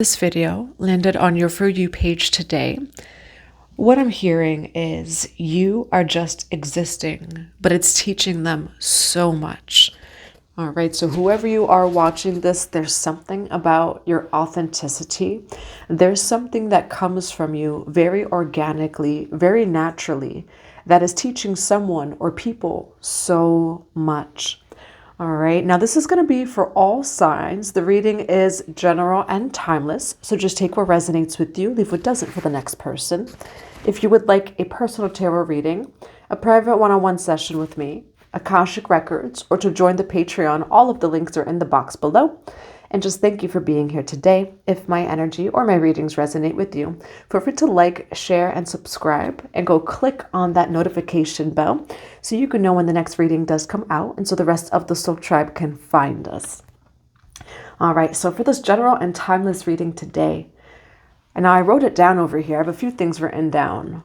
This video landed on your For You page today. What I'm hearing is you are just existing, but it's teaching them so much. All right, so whoever you are watching this, there's something about your authenticity. There's something that comes from you very organically, very naturally, that is teaching someone or people so much. All right, now this is going to be for all signs. The reading is general and timeless, so just take what resonates with you, leave what doesn't for the next person. If you would like a personal tarot reading, a private one-on-one session with me, Akashic Records, or to join the Patreon, all of the links are in the box below. And just thank you for being here today. If my energy or my readings resonate with you, feel free to like, share, and subscribe, and go click on that notification bell so you can know when the next reading does come out and so the rest of the Soul Tribe can find us. All right, so for this general and timeless reading today, and now I wrote it down over here. I have a few things written down.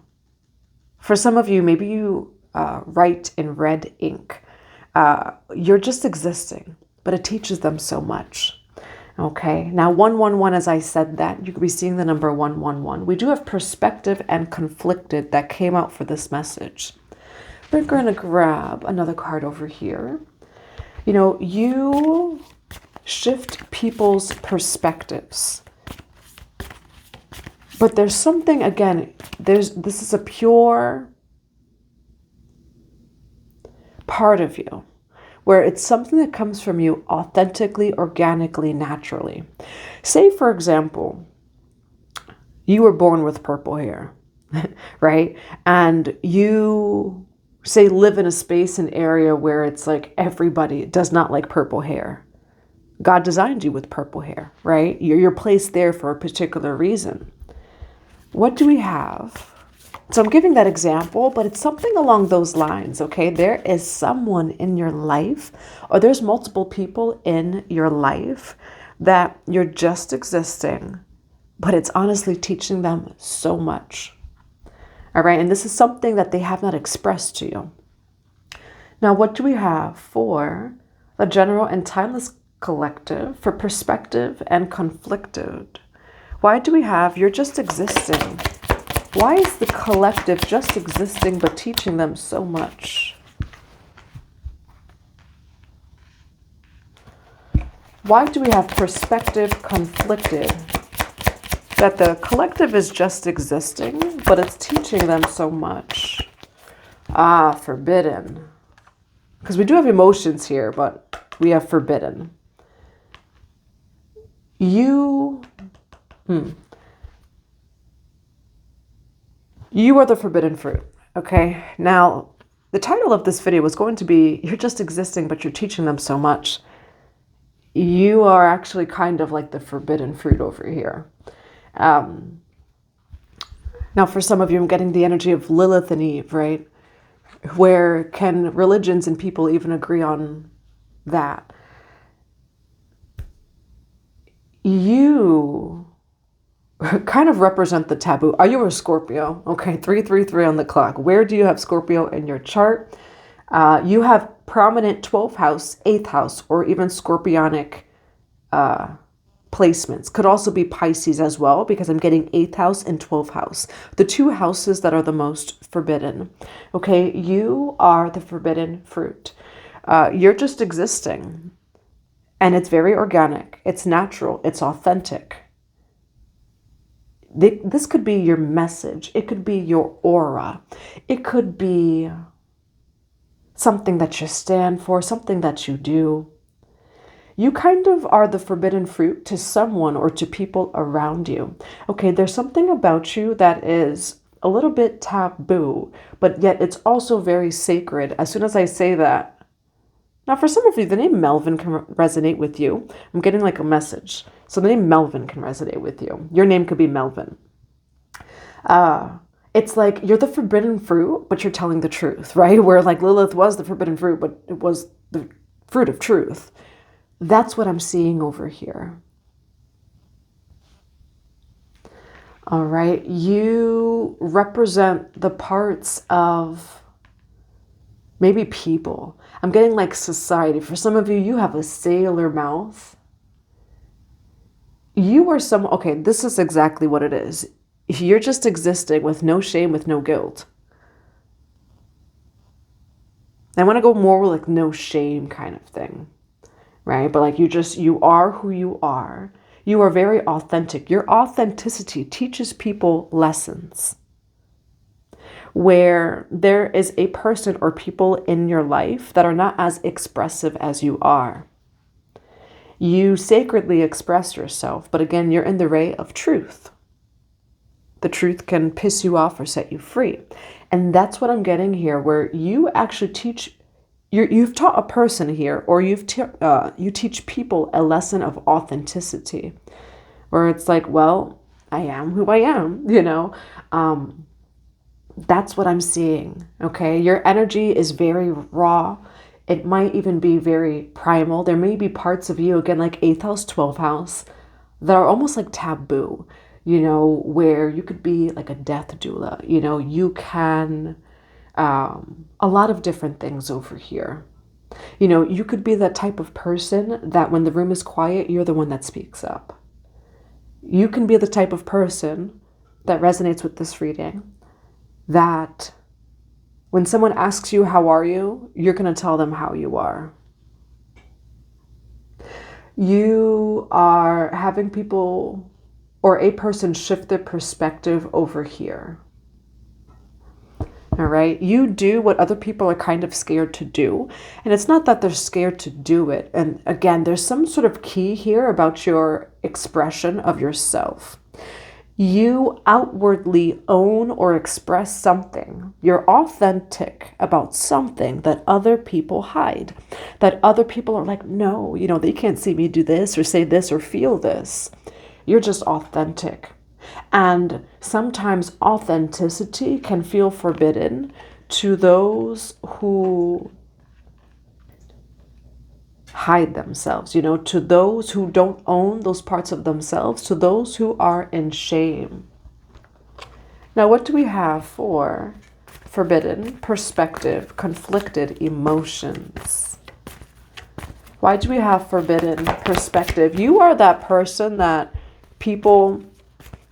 For some of you, maybe you write in red ink. You're just existing, but it teaches them so much. Okay, now 111, as I said that, you could be seeing the number 111. We do have perspective and conflicted that came out for this message. We're going to grab another card over here. You know, you shift people's perspectives. But there's something, again, this is a pure part of you, where it's something that comes from you authentically, organically, naturally. Say, for example, you were born with purple hair, right? And you, say, live in a space, an area where it's like everybody does not like purple hair. God designed you with purple hair, right? You're placed there for a particular reason. What do we have? So I'm giving that example, but it's something along those lines, okay? There is someone in your life, or there's multiple people in your life that you're just existing, but it's honestly teaching them so much. All right, and this is something that they have not expressed to you. Now, what do we have for the general and timeless collective, for perspective and conflicted? Why do we have you're just existing? Why is the collective just existing but teaching them so much? Why do we have perspective conflicted? That the collective is just existing, but it's teaching them so much. Forbidden. Because we do have emotions here, but we have forbidden. You are the forbidden fruit, okay? Now, the title of this video was going to be, you're just existing, but you're teaching them so much. You are actually kind of like the forbidden fruit over here. Now, for some of you, I'm getting the energy of Lilith and Eve, right? Where can religions and people even agree on that? You kind of represent the taboo. Are you a Scorpio? Okay, 333 on the clock. Where do you have Scorpio in your chart? You have prominent 12th house, 8th house, or even Scorpionic placements. Could also be Pisces as well, because I'm getting 8th house and 12th house. The two houses that are the most forbidden. Okay, you are the forbidden fruit. You're just existing. And it's very organic. It's natural. It's authentic. This could be your message. It could be your aura. It could be something that you stand for, something that you do. You kind of are the forbidden fruit to someone or to people around you. Okay, there's something about you that is a little bit taboo, but yet it's also very sacred. As soon as I say that, now for some of you, the name Melvin can resonate with you. I'm getting like a message. So the name Melvin can resonate with you. Your name could be Melvin. It's like you're the forbidden fruit, but you're telling the truth, right? Where like Lilith was the forbidden fruit, but it was the fruit of truth. That's what I'm seeing over here. All right. You represent the parts of maybe people. I'm getting like society. For some of you, you have a sailor mouth. You are okay, this is exactly what it is. You're just existing with no shame, with no guilt. I want to go more like no shame kind of thing, right? But like you are who you are. You are very authentic. Your authenticity teaches people lessons. Where there is a person or people in your life that are not as expressive as you are. You sacredly express yourself, but again, you're in the ray of truth. The truth can piss you off or set you free. And that's what I'm getting here, where you actually teach, you've taught a person here, or you teach people a lesson of authenticity, where it's like, well, I am who I am, That's what I'm seeing, okay? Your energy is very raw. It might even be very primal. There may be parts of you, again, like 8th house, 12th house, that are almost like taboo, where you could be like a death doula. You can, a lot of different things over here. You could be that type of person that when the room is quiet, you're the one that speaks up. You can be the type of person that resonates with this reading, that when someone asks you, how are you? You're going to tell them how you are. You are having people or a person shift their perspective over here. All right. You do what other people are kind of scared to do. And it's not that they're scared to do it. And again, there's some sort of key here about your expression of yourself. You outwardly own or express something. You're authentic about something that other people hide, that other people are like, no, they can't see me do this or say this or feel this. You're just authentic. And sometimes authenticity can feel forbidden to those who hide themselves, to those who don't own those parts of themselves, to those who are in shame. Now, what do we have for forbidden perspective, conflicted emotions? Why do we have forbidden perspective? You are that person that people,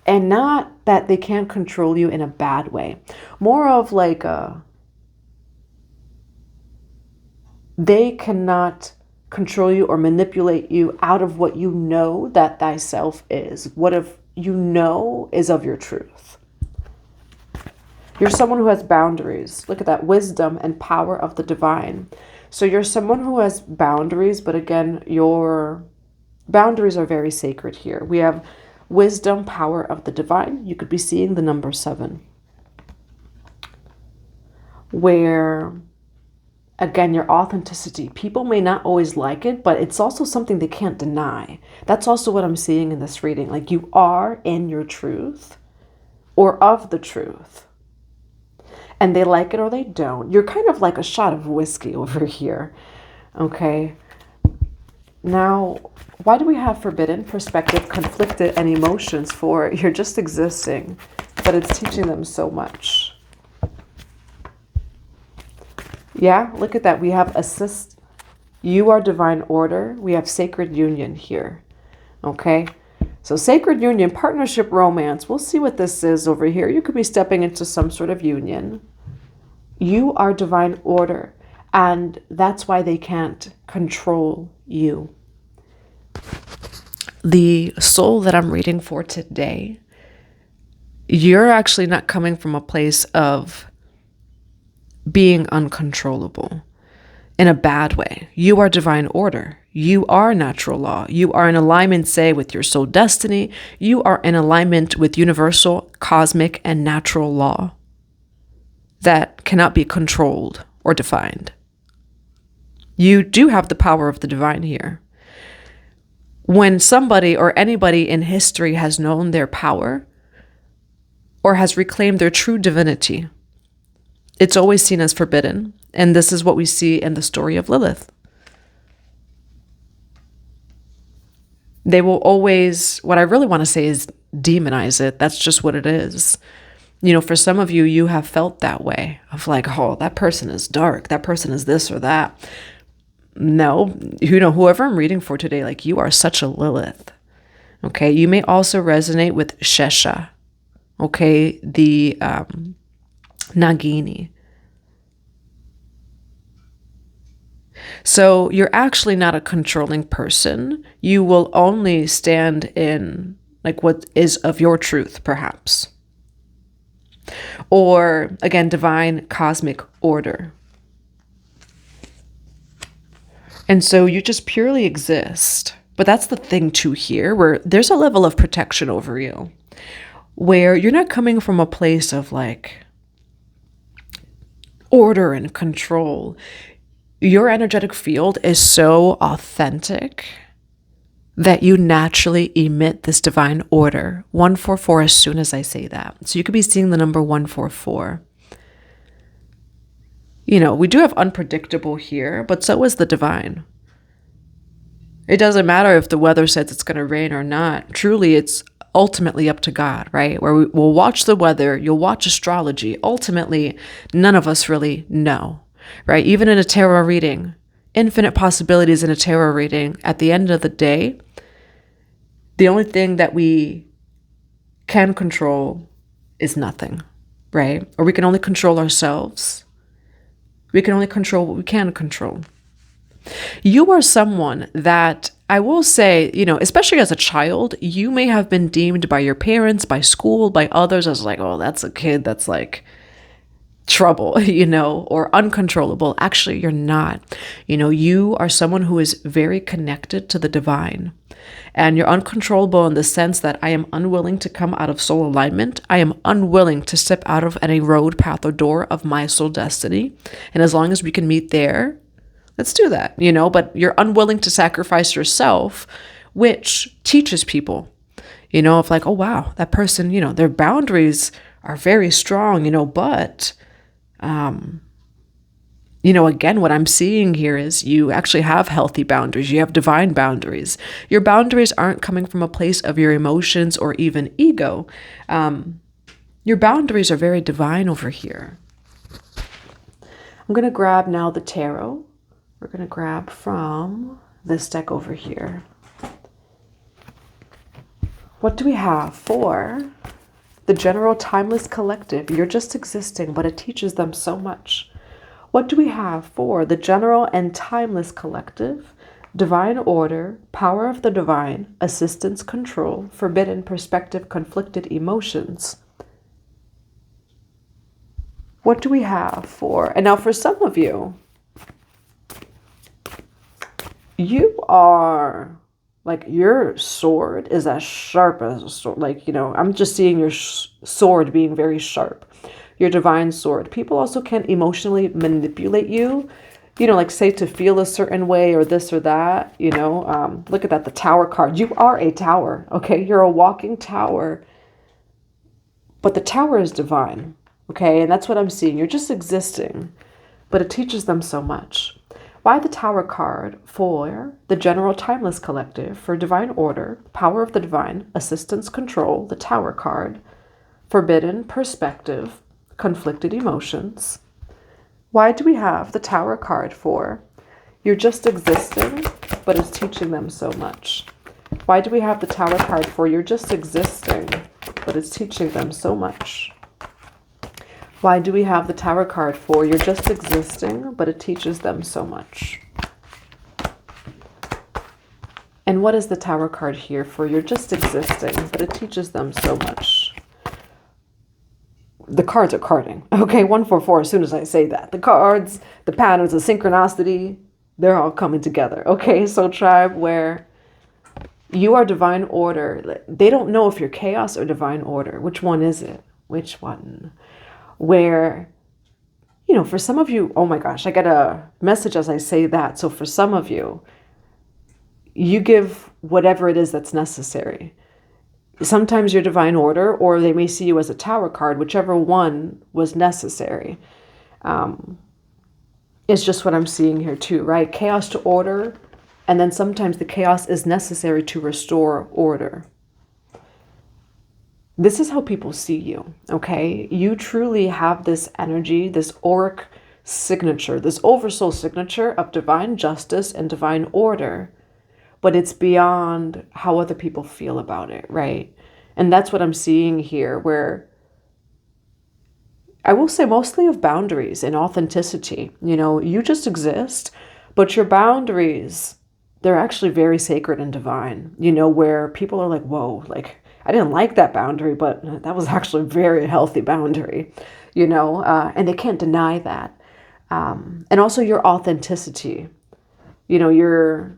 and not that they can't control you in a bad way, more of like they cannot control you or manipulate you out of what you know that thyself is. What if you know is of your truth? You're someone who has boundaries. Look at that, wisdom and power of the divine. So you're someone who has boundaries, but again, your boundaries are very sacred here. We have wisdom, power of the divine. You could be seeing the number 7. Where, again, your authenticity. People may not always like it, but it's also something they can't deny. That's also what I'm seeing in this reading. Like, you are in your truth or of the truth. And they like it or they don't. You're kind of like a shot of whiskey over here. Okay. Now, why do we have forbidden perspective, conflicted, and emotions for you're just existing, but it's teaching them so much? Yeah, look at that. We have assist. You are divine order. We have sacred union here. Okay. So sacred union, partnership, romance. We'll see what this is over here. You could be stepping into some sort of union. You are divine order. And that's why they can't control you. The soul that I'm reading for today, you're actually not coming from a place of being uncontrollable in a bad way. You are divine order. You are natural law. You are in alignment, say, with your soul destiny. You are in alignment with universal, cosmic, and natural law that cannot be controlled or defined. You do have the power of the divine here. When somebody or anybody in history has known their power or has reclaimed their true divinity, it's always seen as forbidden. And this is what we see in the story of Lilith. They will always, what I really want to say is demonize it. That's just what it is. For some of you, you have felt that way of like, oh, that person is dark. That person is this or that. No, whoever I'm reading for today, like, you are such a Lilith. Okay, you may also resonate with Shesha, okay, the Nagini. So you're actually not a controlling person. You will only stand in like what is of your truth, perhaps. Or again, divine cosmic order. And so you just purely exist. But that's the thing too here, where there's a level of protection over you, where you're not coming from a place of like order and control. Your energetic field is so authentic that you naturally emit this divine order. 144 as soon as I say that. So you could be seeing the number 144. You know, we do have unpredictable here, but so is the divine. It doesn't matter if the weather says it's going to rain or not. Truly, it's ultimately up to God, right? Where we'll watch the weather, you'll watch astrology. Ultimately, none of us really know, right? Even in a tarot reading, infinite possibilities in a tarot reading. At the end of the day, the only thing that we can control is nothing, right? Or we can only control ourselves. We can only control what we can control. You are someone that I will say, you know, especially as a child, you may have been deemed by your parents, by school, by others as like, oh, that's a kid that's like trouble, you know, or uncontrollable. Actually, you're not. You know, you are someone who is very connected to the divine. And you're uncontrollable in the sense that I am unwilling to come out of soul alignment. I am unwilling to step out of any road, path, or door of my soul destiny. And as long as we can meet there, let's do that, you know, but you're unwilling to sacrifice yourself, which teaches people, you know, of like, oh, wow, that person, you know, their boundaries are very strong, you know, but, you know, again, what I'm seeing here is you actually have healthy boundaries. You have divine boundaries. Your boundaries aren't coming from a place of your emotions or even ego. Your boundaries are very divine over here. I'm going to grab now the tarot. We're going to grab from this deck over here. What do we have for the general timeless collective? You're just existing, but it teaches them so much. What do we have for the general and timeless collective? Divine order, power of the divine, assistance, control, forbidden perspective, conflicted emotions. What do we have for, and now for some of you, you are like, your sword is as sharp as a sword. Like, you know, I'm just seeing your sword being very sharp. Your divine sword. People also can emotionally manipulate you, you know, like say to feel a certain way or this or that, you know. Look at that, the Tower card. You are a tower, okay? You're a walking tower. But the tower is divine, okay? And that's what I'm seeing. You're just existing, but it teaches them so much. Why the Tower card? For the general timeless collective, for divine order, power of the divine, assistance, control, the Tower card, forbidden perspective, conflicted emotions. Why do we have the Tower card for? You're just existing, but it's teaching them so much. Why do we have the Tower card for? You're just existing, but it's teaching them so much. Why do we have the Tower card for? You're just existing, but it teaches them so much. And what is the Tower card here for? You're just existing, but it teaches them so much. The cards are carding. Okay, 144 as soon as I say that. The cards, the patterns, the synchronicity, they're all coming together. Okay, so tribe, where you are divine order. They don't know if you're chaos or divine order. Which one is it? Which one? Where, you know, for some of you, oh my gosh, I get a message as I say that. So for some of you, you give whatever it is that's necessary. Sometimes you're divine order, or they may see you as a Tower card, whichever one was necessary. It's just what I'm seeing here too, right? Chaos to order, and then sometimes the chaos is necessary to restore order. This is how people see you, okay? You truly have this energy, this auric signature, this oversoul signature of divine justice and divine order. but it's beyond how other people feel about it, right? And that's what I'm seeing here, where I will say mostly of boundaries and authenticity. You know, you just exist, but your boundaries, they're actually very sacred and divine, you know, where people are like, whoa, like, I didn't like that boundary, but that was actually a very healthy boundary, you know, and they can't deny that. And also your authenticity, you know, you're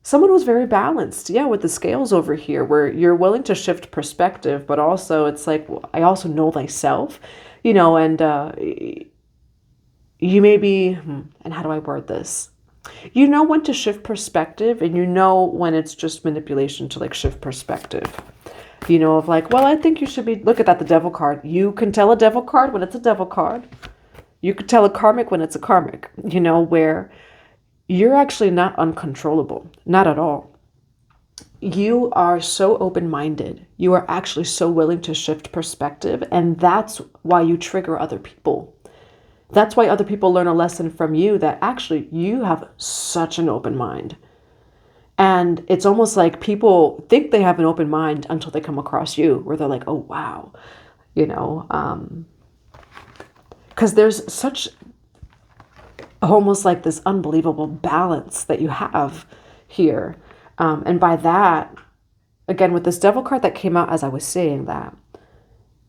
someone who's very balanced. Yeah, with the scales over here, where you're willing to shift perspective, but also it's like, well, I also know thyself, you know, and you may be, and how do I word this? You know when to shift perspective, and you know when it's just manipulation to like shift perspective. You know, of like, well, I think you should be, look at that, the devil card. You can tell a devil card when it's a devil card. You could tell a karmic when it's a karmic, you know, where you're actually not uncontrollable, not at all. You are so open-minded. You are actually so willing to shift perspective, and that's why you trigger other people. That's why other people learn a lesson from you, that actually you have such an open mind. And it's almost like people think they have an open mind until they come across you, where they're like, oh, wow, you know, because there's such almost like this unbelievable balance that you have here. And by that, again, with this devil card that came out as I was saying that,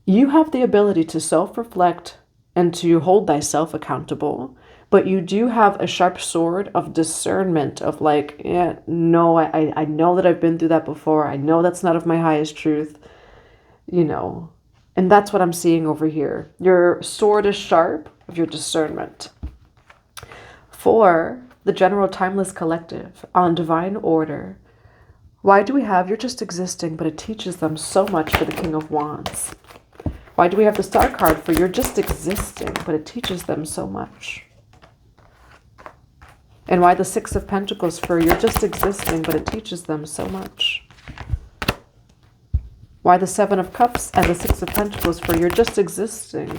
you have the ability to self-reflect and to hold thyself accountable, but you do have a sharp sword of discernment of like, yeah, no, I know that I've been through that before. I know that's not of my highest truth, you know, and that's what I'm seeing over here. Your sword is sharp of your discernment. For the general timeless collective on divine order, why do we have you're just existing, but it teaches them so much for the King of Wands? Why do we have the Star card for you're just existing, but it teaches them so much? And why the Six of Pentacles for you're just existing, but it teaches them so much? Why the Seven of Cups and the Six of Pentacles for you're just existing?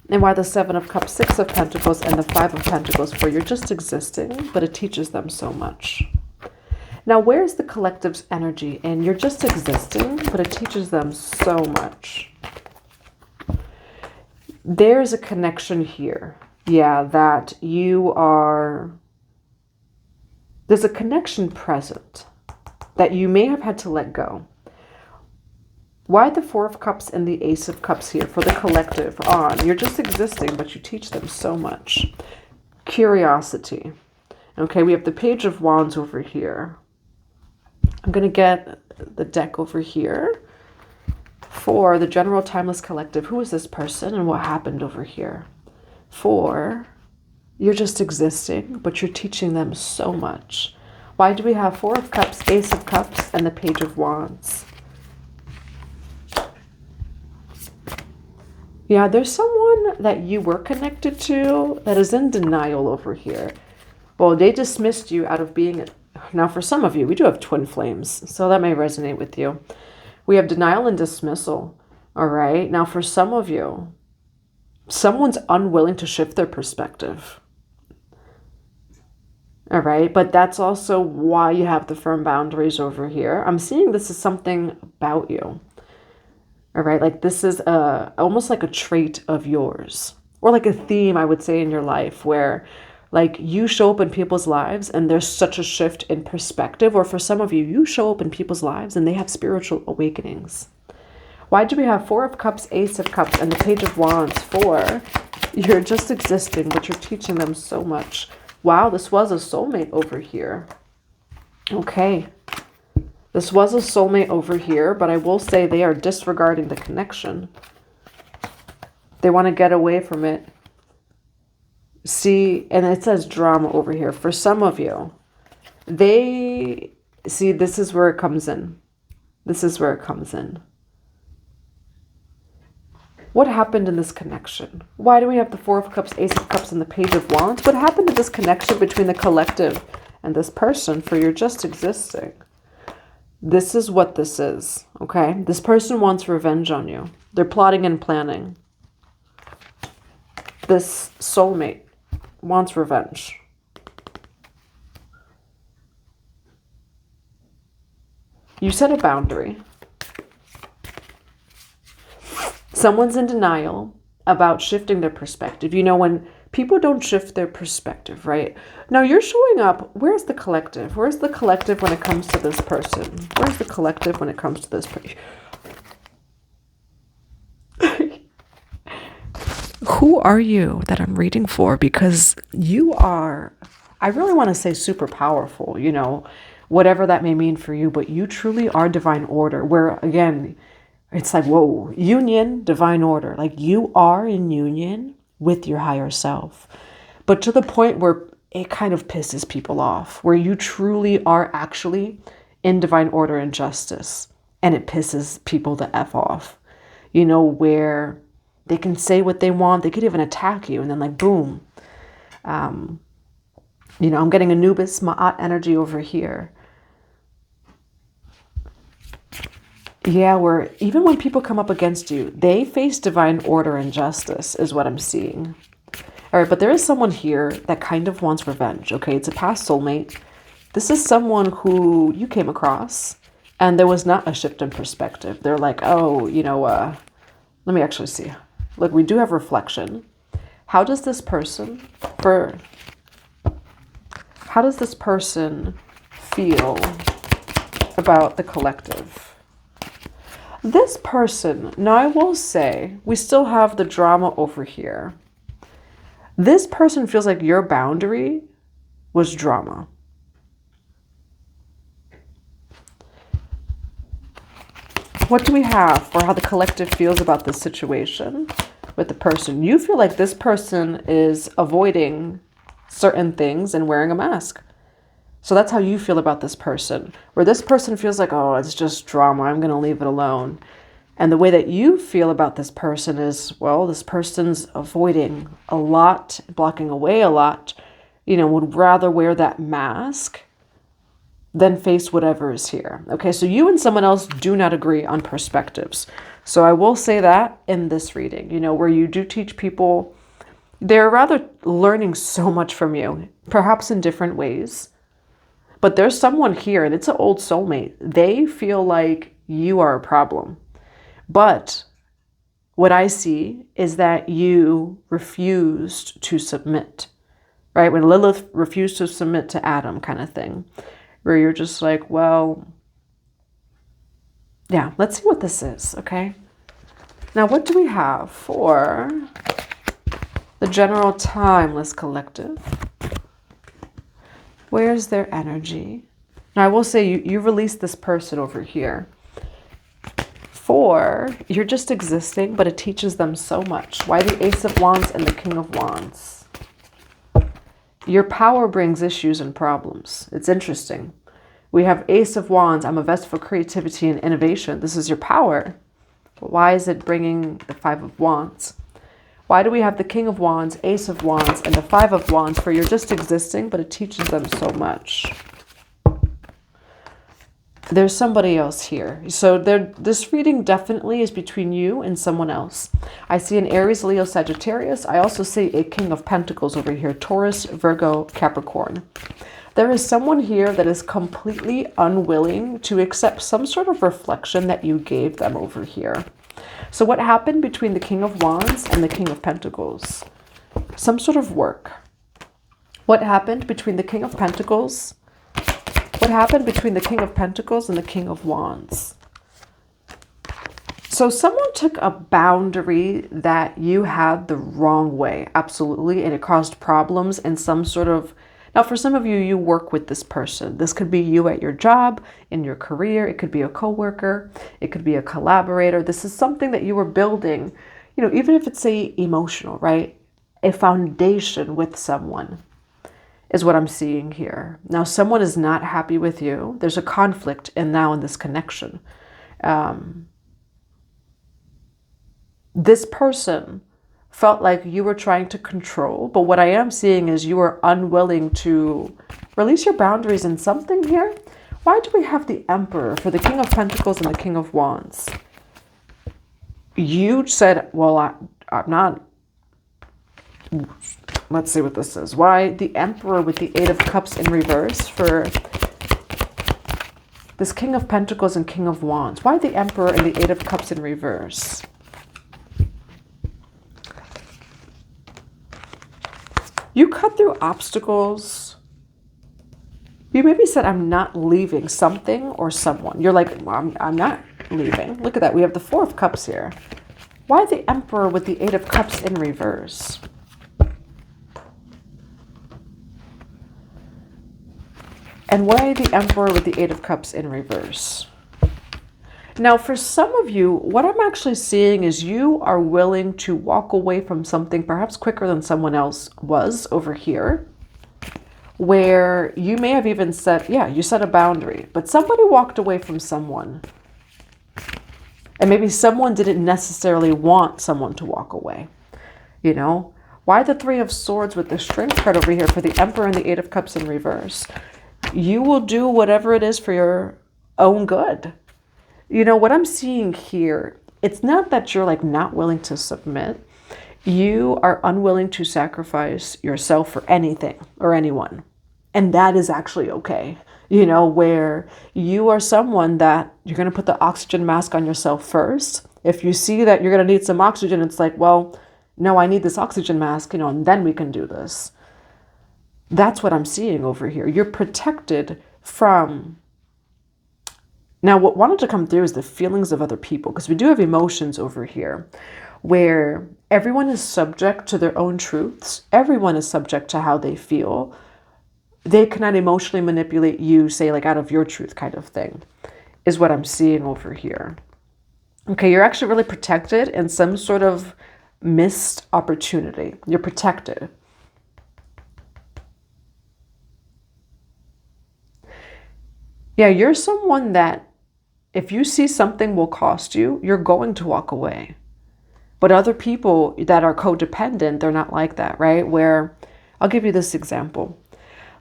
And why the Seven of Cups, Six of Pentacles, and the Five of Pentacles for you're just existing, but it teaches them so much? Now, where's the collective's energy? And you're just existing, but it teaches them so much. There's a connection here. Yeah, that you are... There's a connection present that you may have had to let go. Why the Four of Cups and the Ace of Cups here for the collective on? You're just existing, but you teach them so much. Curiosity. Okay, we have the Page of Wands over here. I'm going to get the deck over here for the general timeless collective. Who is this person and what happened over here? For you're just existing, but you're teaching them so much. Why do we have Four of Cups, Ace of Cups, and the Page of Wands? Yeah, there's someone that you were connected to that is in denial over here. Well, they dismissed you out of being... Now, for some of you, we do have twin flames, so that may resonate with you. We have denial and dismissal, all right? Now, for some of you, someone's unwilling to shift their perspective, all right? But that's also why you have the firm boundaries over here. I'm seeing this is something about you. All right, like this is almost like a trait of yours, or like a theme, I would say, in your life, where like you show up in people's lives and there's such a shift in perspective. Or for some of you, you show up in people's lives and they have spiritual awakenings. Why do we have Four of Cups, Ace of Cups, and the Page of Wands? For you're just existing, but you're teaching them so much. Wow, this was a soulmate over here. Okay. This was a soulmate over here, but I will say they are disregarding the connection. They want to get away from it. See, and it says drama over here. For some of you, they... See, this is where it comes in. This is where it comes in. What happened in this connection? Why do we have the Four of Cups, Ace of Cups, and the Page of Wands? What happened to this connection between the collective and this person for you're just existing? This is what this is, okay? This person wants revenge on you. They're plotting and planning. This soulmate wants revenge. You set a boundary. Someone's in denial about shifting their perspective. You know, when people don't shift their perspective, right? Now you're showing up. Where's the collective? Where's the collective when it comes to this person? Where's the collective when it comes to this person? Who are you that I'm reading for? Because you are, I really want to say super powerful, you know, whatever that may mean for you, but you truly are divine order, where again, it's like, whoa, union, divine order. Like you are in union with your higher self, but to the point where it kind of pisses people off, where you truly are actually in divine order and justice, and it pisses people the F off, you know, where they can say what they want. They could even attack you. And then like, boom. You know, I'm getting Anubis, Ma'at energy over here. Yeah, where even when people come up against you, they face divine order and justice is what I'm seeing. All right, but there is someone here that kind of wants revenge. Okay, it's a past soulmate. This is someone who you came across and there was not a shift in perspective. They're like, oh, you know, let me actually see. Look, we do have reflection. How does this person feel about the collective? This person, now I will say, we still have the drama over here. This person feels like your boundary was drama. What do we have for how the collective feels about this situation with the person? You feel like this person is avoiding certain things and wearing a mask. So that's how you feel about this person. Where this person feels like, oh, it's just drama, I'm going to leave it alone. And the way that you feel about this person is, well, this person's avoiding a lot, blocking away a lot, you know, would rather wear that mask than face whatever is here. Okay, so you and someone else do not agree on perspectives. So I will say that in this reading, you know, where you do teach people, they're rather learning so much from you, perhaps in different ways. But there's someone here, and it's an old soulmate. They feel like you are a problem. But what I see is that you refused to submit, right? When Lilith refused to submit to Adam kind of thing. Where you're just like, well, yeah, let's see what this is, okay? Now, what do we have for the general timeless collective? Where's their energy? Now, I will say you release this person over here. For, you're just existing, but it teaches them so much. Why the Ace of Wands and the King of Wands? Your power brings issues and problems. It's interesting. We have Ace of Wands. I'm a vessel for creativity and innovation. This is your power. But why is it bringing the Five of Wands? Why do we have the King of Wands, Ace of Wands, and the Five of Wands? For you're just existing, but it teaches them so much. There's somebody else here. So this reading definitely is between you and someone else. I see an Aries, Leo, Sagittarius. I also see a King of Pentacles over here, Taurus, Virgo, Capricorn. There is someone here that is completely unwilling to accept some sort of reflection that you gave them over here. So what happened between the King of Wands and the King of Pentacles? Some sort of work. What happened between the King of Pentacles? What happened between the King of Pentacles and the King of Wands? So someone took a boundary that you had the wrong way, absolutely, and it caused problems and some sort of... Now, for some of you, you work with this person. This could be you at your job, in your career. It could be a coworker. It could be a collaborator. This is something that you were building, you know, even if it's emotional, right? A foundation with someone is what I'm seeing here. Now, someone is not happy with you. There's a conflict in this connection. This person felt like you were trying to control, but what I am seeing is you are unwilling to release your boundaries in something here. Why do we have the Emperor for the King of Pentacles and the King of Wands? You said, well, I'm not... Let's see what this is. Why the Emperor with the Eight of Cups in reverse for This King of Pentacles and King of Wands. Why the Emperor and the Eight of Cups in reverse? You cut through obstacles. You maybe said, I'm not leaving something or someone. You're like, well, I'm not leaving. Look at that. We have the Four of Cups here. Why the Emperor with the Eight of Cups in reverse? And why the Emperor with the Eight of Cups in reverse? Now, for some of you, what I'm actually seeing is you are willing to walk away from something perhaps quicker than someone else was over here, where you may have even said, yeah, you set a boundary, but somebody walked away from someone. And maybe someone didn't necessarily want someone to walk away, you know? Why the Three of Swords with the Strength card over here for the Emperor and the Eight of Cups in reverse? You will do whatever it is for your own good. You know, what I'm seeing here, it's not that you're like not willing to submit. You are unwilling to sacrifice yourself for anything or anyone. And that is actually okay. You know, where you are someone that you're going to put the oxygen mask on yourself first. If you see that you're going to need some oxygen, it's like, well, no, I need this oxygen mask, you know, and then we can do this. That's what I'm seeing over here. You're protected from... Now, what wanted to come through is the feelings of other people, because we do have emotions over here where everyone is subject to their own truths. Everyone is subject to how they feel. They cannot emotionally manipulate you, say, like out of your truth kind of thing, is what I'm seeing over here. Okay, you're actually really protected in some sort of missed opportunity. You're protected. Yeah, you're someone that if you see something will cost you, you're going to walk away. But other people that are codependent, they're not like that, right? Where, I'll give you this example.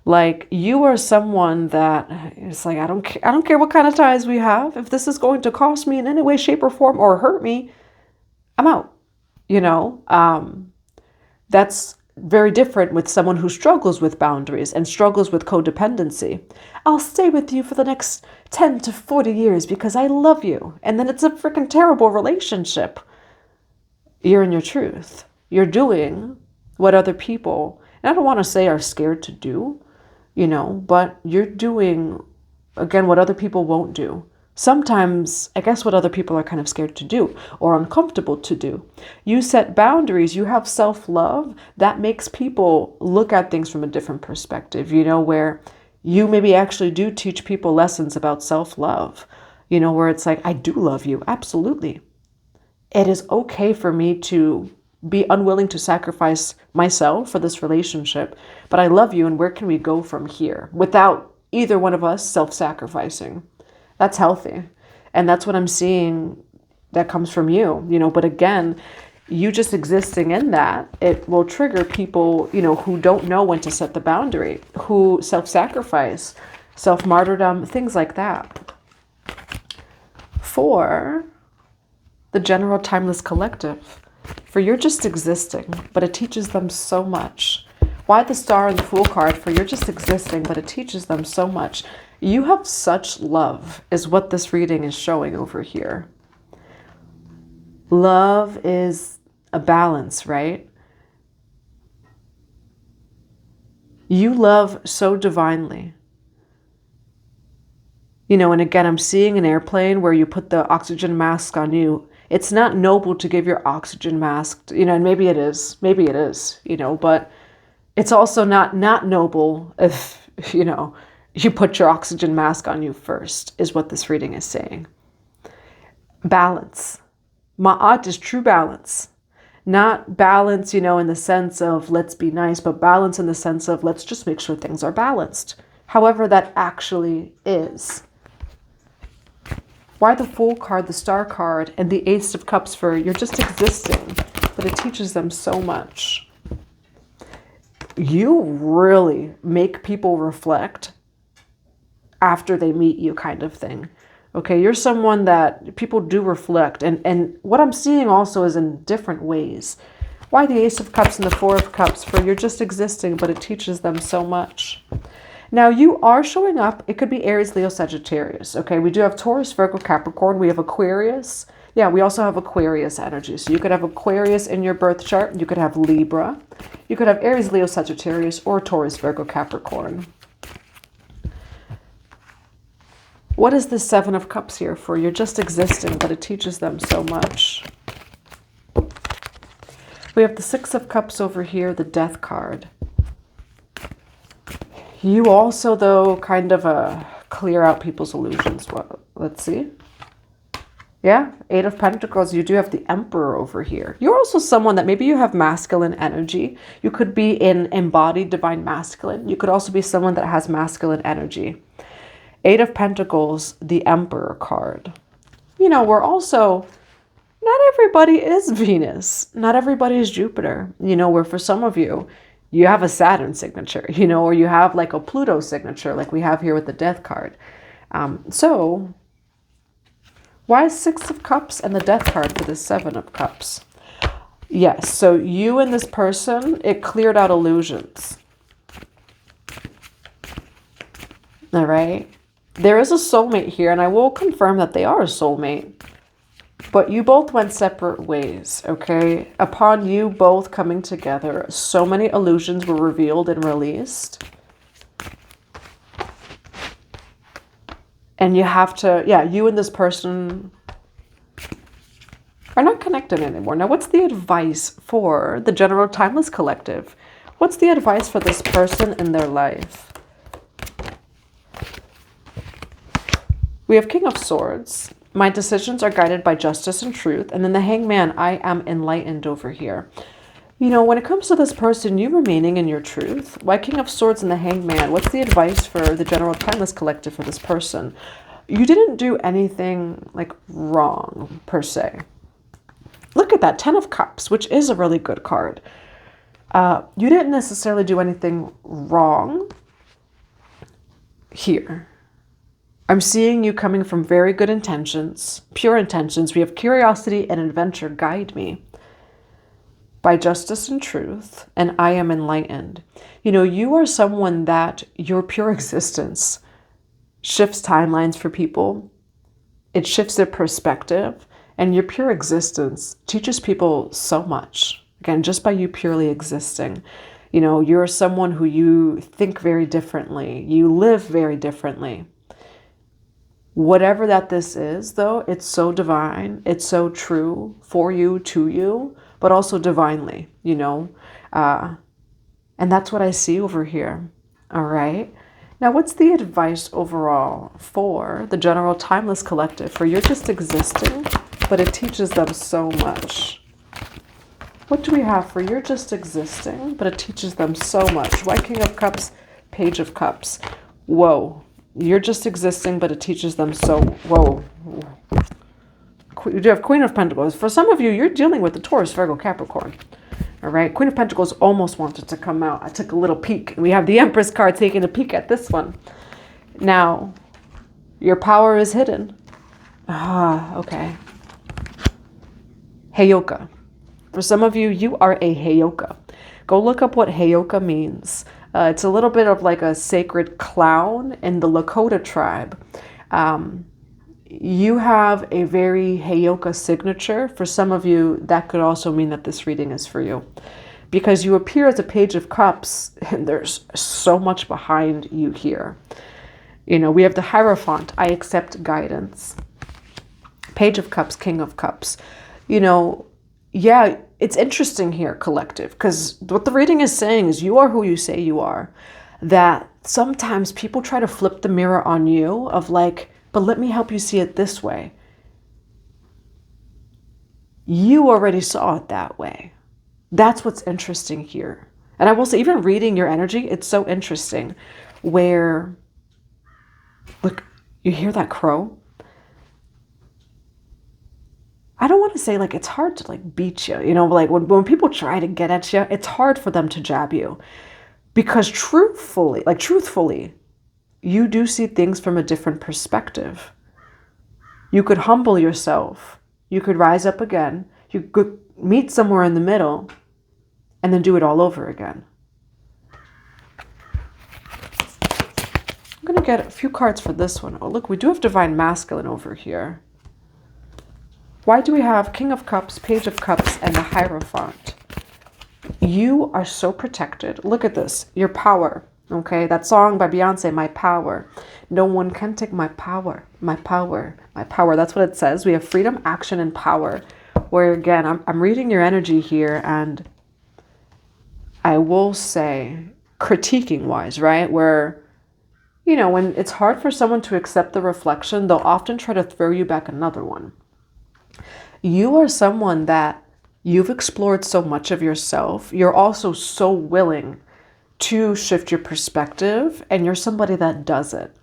Like, you are someone that it's like, I don't care what kind of ties we have. If this is going to cost me in any way, shape, or form, or hurt me, I'm out. You know, that's very different with someone who struggles with boundaries and struggles with codependency. I'll stay with you for the next 10 to 40 years because I love you. And then it's a freaking terrible relationship. You're in your truth. You're doing what other people, and I don't want to say are scared to do, you know, but you're doing, again, what other people won't do. Sometimes, I guess what other people are kind of scared to do or uncomfortable to do. You set boundaries, you have self-love, that makes people look at things from a different perspective, you know, where you maybe actually do teach people lessons about self-love, you know, where it's like, I do love you, absolutely. It is okay for me to be unwilling to sacrifice myself for this relationship, but I love you, and where can we go from here without either one of us self-sacrificing? That's healthy. And that's what I'm seeing that comes from you, you know, but again, you just existing in that, it will trigger people, you know, who don't know when to set the boundary, who self-sacrifice, self-martyrdom, things like that. For the general timeless collective, for you're just existing, but it teaches them so much. Why the Star and the Fool card? For you're just existing, but it teaches them so much. You have such love is what this reading is showing over here. Love is a balance, right? You love so divinely. You know, and again, I'm seeing an airplane where you put the oxygen mask on you. It's not noble to give your oxygen mask, you know, and maybe it is, you know, but it's also not noble if, you know, you put your oxygen mask on you first, is what this reading is saying. Balance. Ma'at is true balance. Not balance, you know, in the sense of let's be nice, but balance in the sense of let's just make sure things are balanced. However that actually is. Why the Fool card, the Star card, and the Ace of Cups? For you're just existing, but it teaches them so much. You really make people reflect after they meet you, kind of thing. Okay, you're someone that people do reflect. And what I'm seeing also is in different ways. Why the Ace of Cups and the Four of Cups? For you're just existing, but it teaches them so much. Now you are showing up. It could be Aries, Leo, Sagittarius. Okay, we do have Taurus, Virgo, Capricorn. We have Aquarius. Yeah, we also have Aquarius energy. So you could have Aquarius in your birth chart. You could have Libra. You could have Aries, Leo, Sagittarius, or Taurus, Virgo, Capricorn. What is the Seven of Cups here for? You're just existing, but it teaches them so much. We have the Six of Cups over here, the Death card. You also, though, kind of clear out people's illusions. Well, let's see. Yeah, Eight of Pentacles. You do have the Emperor over here. You're also someone that maybe you have masculine energy. You could be in embodied divine masculine. You could also be someone that has masculine energy. Eight of Pentacles, the Emperor card. You know, we're also, not everybody is Venus. Not everybody is Jupiter. You know, where for some of you, you have a Saturn signature, you know, or you have like a Pluto signature, like we have here with the Death card. So why Six of Cups and the Death card for the Seven of Cups? Yes, so you and this person, it cleared out illusions. All right. There is a soulmate here, and I will confirm that they are a soulmate. But you both went separate ways, okay? Upon you both coming together, so many illusions were revealed and released. And you have to, yeah, you and this person are not connected anymore. Now, what's the advice for the General Timeless Collective? What's the advice for this person in their life? We have King of Swords. My decisions are guided by justice and truth. And then the Hangman, I am enlightened over here. You know, when it comes to this person, you remaining in your truth. Why King of Swords and the Hangman? What's the advice for the General Timeless Collective for this person? You didn't do anything like wrong per se. Look at that, 10 of Cups, which is a really good card. You didn't necessarily do anything wrong here. I'm seeing you coming from very good intentions, pure intentions. We have curiosity and adventure guide me by justice and truth, and I am enlightened. You know, you are someone that your pure existence shifts timelines for people. It shifts their perspective, and your pure existence teaches people so much. Again, just by you purely existing. You know, you're someone who you think very differently. You live very differently. Whatever that this is, though, it's so divine. It's so true for you, to you, but also divinely, you know. And that's what I see over here. All right. Now, what's the advice overall for the General Timeless Collective? For you're just existing, but it teaches them so much. What do we have for you're just existing, but it teaches them so much? Why King of Cups, Page of Cups? Whoa. You're just existing, but it teaches them so... Whoa. You do have Queen of Pentacles. For some of you, you're dealing with the Taurus, Virgo, Capricorn. All right. Queen of Pentacles almost wanted to come out. I took a little peek. We have the Empress card taking a peek at this one. Now, your power is hidden. Ah, okay. Heyoka. For some of you, you are a Heyoka. Go look up what Heyoka means. It's a little bit of like a sacred clown in the Lakota tribe. You have a very Heyoka signature. For some of you, that could also mean that this reading is for you. Because you appear as a Page of Cups, and there's so much behind you here. You know, we have the Hierophant, I accept guidance. Page of Cups, King of Cups. You know, yeah, it's interesting here, collective, because what the reading is saying is you are who you say you are. That sometimes people try to flip the mirror on you of like, but let me help you see it this way. You already saw it that way. That's what's interesting here. And I will say, even reading your energy, it's so interesting where, look, you hear that crow? I don't want to say like it's hard to like beat you, you know, like when people try to get at you, it's hard for them to jab you because truthfully, you do see things from a different perspective. You could humble yourself. You could rise up again. You could meet somewhere in the middle and then do it all over again. get a few cards for this one? Oh, look, we do have Divine Masculine over here. Why do we have King of Cups, Page of Cups, and the Hierophant? You are so protected. Look at this. Your power. Okay, that song by Beyonce, My Power. No one can take my power. My power. My power. That's what it says. We have freedom, action, and power. Where again, I'm reading your energy here, and I will say, critiquing wise, right? Where, you know, when it's hard for someone to accept the reflection, they'll often try to throw you back another one. You are someone that you've explored so much of yourself. You're also so willing to shift your perspective, and you're somebody that does it.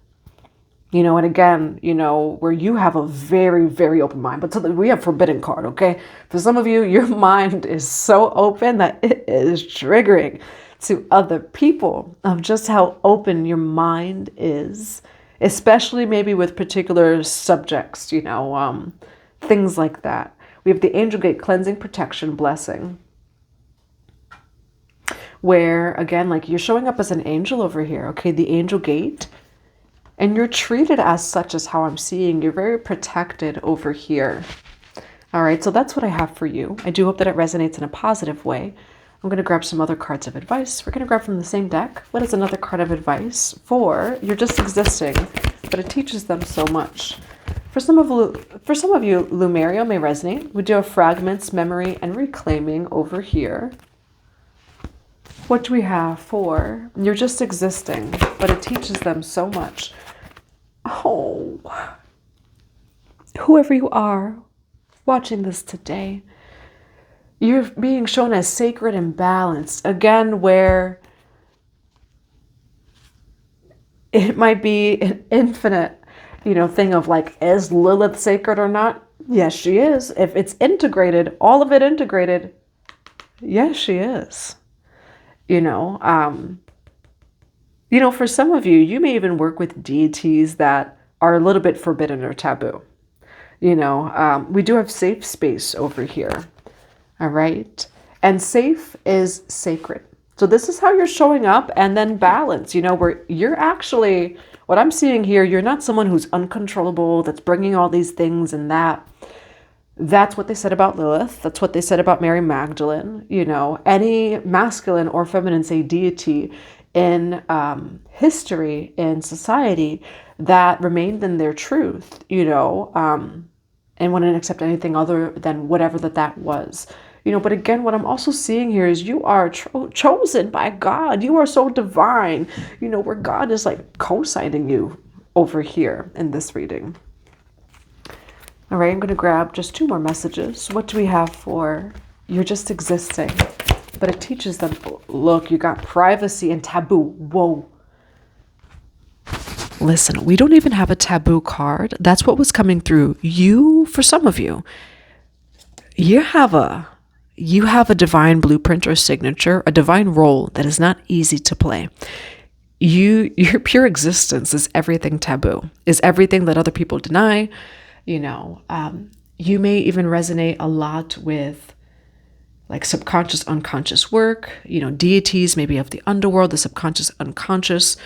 You know, and again, you know, where you have a very, very open mind. But so we have Forbidden card, okay? For some of you, your mind is so open that it is triggering to other people of just how open your mind is, especially maybe with particular subjects, you know, things like that. We have the Angel Gate, cleansing, protection, blessing. Where, again, like you're showing up as an angel over here, okay? The Angel Gate. And you're treated as such as how I'm seeing. You're very protected over here. All right, so that's what I have for you. I do hope that it resonates in a positive way. I'm going to grab some other cards of advice. We're going to grab from the same deck. What is another card of advice for you're just existing, but it teaches them so much. For some of you, Lumerio may resonate. We do have fragments, memory, and reclaiming over here. What do we have for you're just existing, but it teaches them so much? Oh, whoever you are watching this today, you're being shown as sacred and balanced. Again, where it might be an infinite, you know, thing of like, is Lilith sacred or not? Yes, she is. If it's integrated, all of it integrated, yes, she is. You know, for some of you, you may even work with deities that are a little bit forbidden or taboo. You know, we do have safe space over here. All right. And safe is sacred. So this is how you're showing up, and then balance, you know, where you're actually, what I'm seeing here, you're not someone who's uncontrollable, that's bringing all these things and that. That's what they said about Lilith. That's what they said about Mary Magdalene. You know, any masculine or feminine, say, deity in history, in society, that remained in their truth, you know, and wouldn't accept anything other than whatever that was. You know, but again, what I'm also seeing here is you are chosen by God. You are so divine, you know, where God is like co-signing you over here in this reading. All right, I'm going to grab just 2 more messages. What do we have for you're just existing, but it teaches them, look, you got privacy and taboo. Whoa. Listen, we don't even have a taboo card. That's what was coming through. You, for some of you, you have a divine blueprint or signature, a divine role that is not easy to play. Your pure existence is everything taboo, is everything that other people deny. You know, you may even resonate a lot with like subconscious, unconscious work, you know, deities, maybe of the underworld, the subconscious, unconscious,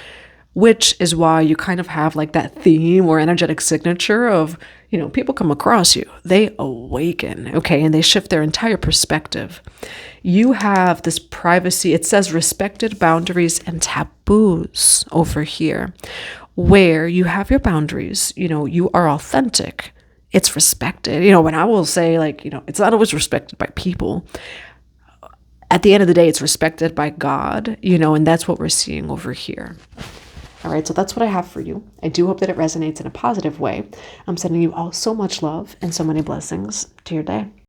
which is why you kind of have like that theme or energetic signature of, you know, people come across you, they awaken, okay, and they shift their entire perspective. You have this privacy, it says respected boundaries and taboos over here, where you have your boundaries, you know, you are authentic, it's respected, you know, when I will say like, you know, it's not always respected by people. At the end of the day, it's respected by God, you know, and that's what we're seeing over here. All right, so that's what I have for you. I do hope that it resonates in a positive way. I'm sending you all so much love and so many blessings to your day.